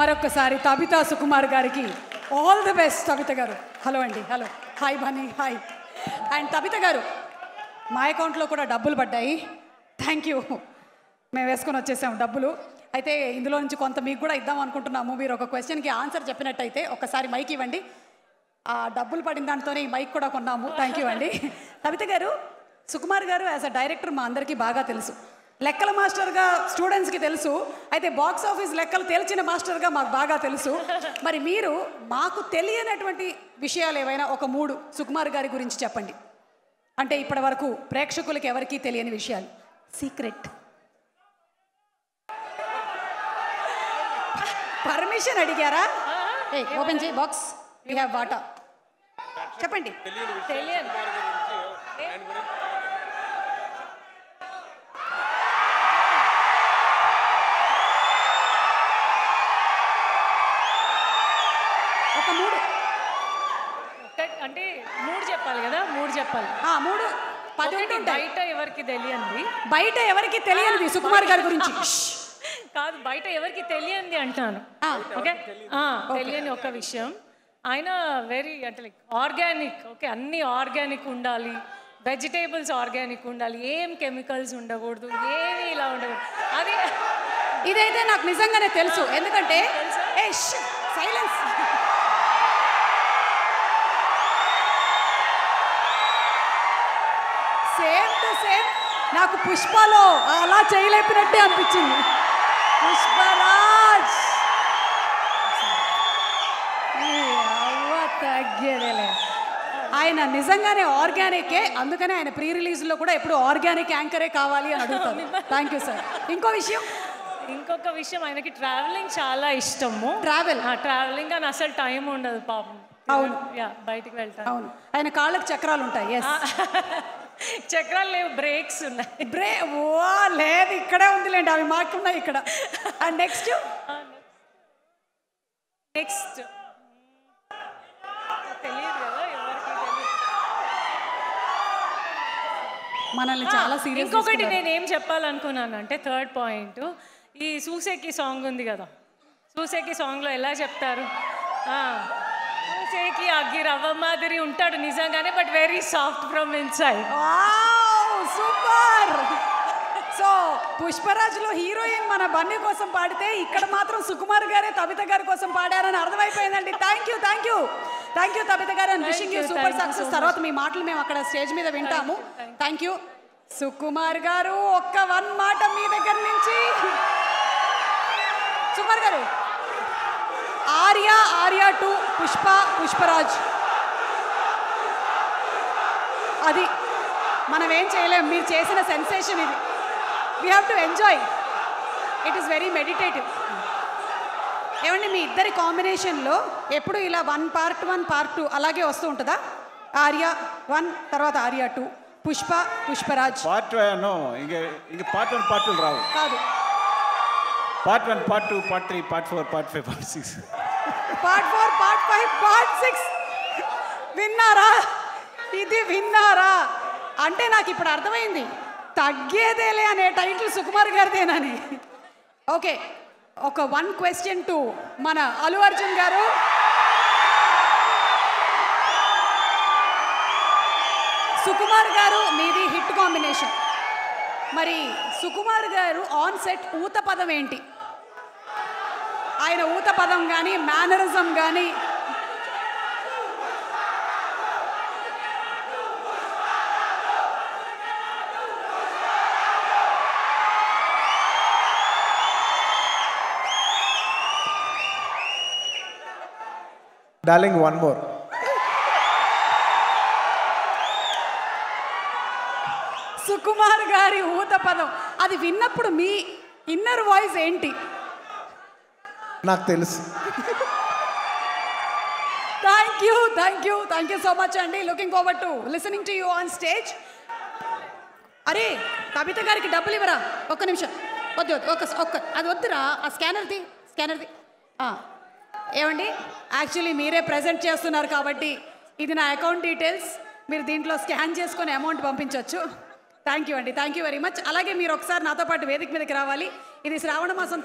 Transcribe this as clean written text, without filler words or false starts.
మరొకసారి తబితా సుకుమార్ గారికి all the best. Tabitha గారు హలో అండి. Hello hi Bunny hi. And Tabitha గారు మా అకౌంట్లో కూడా డబ్బులు పడ్డాయి. Thank you. మేము వేసుకొని వచ్చేసాము డబ్బులు. అయితే ఇందులో నుంచి కొంత మీకు కూడా ఇద్దాం అనుకుంటున్నాము. మీరు ఒక క్వశ్చన్కి ఆన్సర్ చెప్పినట్టయితే ఒకసారి మైక్ ఇవ్వండి. ఆ డబ్బులు పడిన దాంతోనే ఈ మైక్ కూడా కొన్నాము. థ్యాంక్ యూ అండి. తబిత గారు, సుకుమార్ గారు యాజ్ అ డైరెక్టర్ మా అందరికీ బాగా తెలుసు. లెక్కల మాస్టర్గా స్టూడెంట్స్కి తెలుసు. అయితే బాక్స్ ఆఫీస్ లెక్కలు తేల్చిన మాస్టర్గా మాకు బాగా తెలుసు. మరి మీరు మాకు తెలియనటువంటి విషయాలు ఏవైనా ఒక 3 సుకుమార్ గారి గురించి చెప్పండి. అంటే ఇప్పటి వరకు ప్రేక్షకులకి ఎవరికీ తెలియని విషయాలు. సీక్రెట్. పర్మిషన్ అడిగారా? ఏ ఓపెన్ చేయి బాక్స్. వీ హ్యావ్ వాటా. చెప్పండి. ఒక 3 అంటే 3 చెప్పాలి కదా. 3 చెప్పాలి. 3 10 బయట ఎవరికి తెలియంది. బయట ఎవరికి తెలియనిది సుకుమార్ గారి గురించి కాదు, బయట ఎవరికి తెలియంది అంటాను. ఓకే, తెలియని ఒక విషయం, ఆయన వెరీ అంటే లైక్ ఆర్గానిక్. ఓకే, అన్ని ఆర్గానిక్ ఉండాలి, వెజిటేబుల్స్ ఆర్గానిక్ ఉండాలి, ఏం కెమికల్స్ ఉండకూడదు, ఏమి ఇలా ఉండకూడదు. అది ఇదైతే నాకు నిజంగానే తెలుసు. ఎందుకంటే సైలెన్స్. సేమ్ టు సేమ్ నాకు పుష్పలో అలా చేయలేపినట్టే అనిపించింది. పుష్పరాజ్ తగ్గేదేలే. ఆయన నిజంగానే ఆర్గానికే. అందుకనే ఆయన ప్రీ రిలీజ్లో కూడా ఎప్పుడు ఆర్గానిక్ యాంకరే కావాలి అని అడుగుతాను. Thank you sir. ఇంకొక విషయం, ఆయనకి ట్రావెలింగ్ చాలా ఇష్టము. ట్రావెలింగ్ అని అసలు టైం ఉండదు పాపం. అవును, బయటికి వెళ్తాను. అవును, ఆయన కాళ్ళకి చక్రాలు ఉంటాయి. చక్రాలు లేవు, బ్రేక్స్ ఉన్నాయి. లేదు, ఇక్కడే ఉందిలేండి, అవి మాకున్నాయి ఇక్కడ. అండ్ నెక్స్ట్ తెలియదు కదా ఎవరికి తెలియదు. మనల్ని చాలా సీరియస్. ఇంకొకటి నేనేం చెప్పాలనుకున్నాను అంటే, 3rd పాయింట్, ఈ సూసేకి సాంగ్ ఉంది కదా. సూసేకి సాంగ్లో ఎలా చెప్తారు, సూసేకి అగ్గి రవ్వ మాదిరి ఉంటాడు నిజంగానే, but very soft from inside. Super. So పుష్పరాజ్లో హీరోయిన్ మన బన్నీ కోసం పాడితే ఇక్కడ మాత్రం సుకుమార్ గారే తబిత గారి కోసం పాడారని అర్థమైపోయిందండి. థ్యాంక్ యూ తబిత గారు. And wishing you super success. తర్వాత మీ మాటలు మేము అక్కడ స్టేజ్ మీద వింటాము. థ్యాంక్ యూ సుకుమార్ గారు. ఒక్క 1 మాట మీ దగ్గర నుంచి. సుకుమార్ గారు, ఆర్యా 2, పుష్పరాజ్, అది మనం ఏం చేయలేం. మీరు చేసిన సెన్సేషన్ ఇది. We have to enjoy. It is very meditative. ఏమండి, మీ ఇద్దరి కాంబినేషన్లో ఎప్పుడు ఇలా 1 part 1 part 2 అలాగే వస్తూ ఉంటుందా? ఆర్యా 1 తర్వాత ఆర్యా 2, పుష్పరాజ్ పార్ట్ 2 ఇంక పార్ట్ 1 పార్ట్ 2 రావు. కాదు, part 1 part 2 part 3 part 4 part 5 part 6 part 4 part 5 part 6. విన్నారా? ఇది విన్నారా? అంటే నాకు ఇప్పుడు అర్థమైంది, తగ్గేదేలే అనే టైటిల్ సుకుమార్ గారిదేనని. ఓకే, ఒక 1 question టు మన అల్లు అర్జున్ గారు. సుకుమార్ గారు మీది హిట్ కాంబినేషన్. మరి సుకుమార్ గారు ఆన్ సెట్ ఊత పదం ఏంటి? ఆయన ఊత పదం కానీ మేనరిజం కానీ డార్లింగ్ 1 more. సుకుమార్ గారి ఊత పదం అది విన్నప్పుడు మీ ఇన్నర్ వాయిస్ ఏంటి? నాకు తెలుసు. థ్యాంక్ యూ సో మచ్ అండి. Looking forward to listening to you on stage. అరే కవిత గారికి డబ్బులు ఇవ్వరా? ఒక్క నిమిషం. వద్దు అది వద్దురా. ఆ స్కానర్ది. ఏమండి, యాక్చువల్లీ మీరే ప్రజెంట్ చేస్తున్నారు కాబట్టి ఇది నా అకౌంట్ డీటెయిల్స్. మీరు దీంట్లో స్కాన్ చేసుకొని అమౌంట్ పంపించవచ్చు. థ్యాంక్ యూ అండి. Thank you very much. అలాగే మీరు ఒకసారి నాతో పాటు వేదిక మీదకి రావాలి. ఇది శ్రావణ మాసం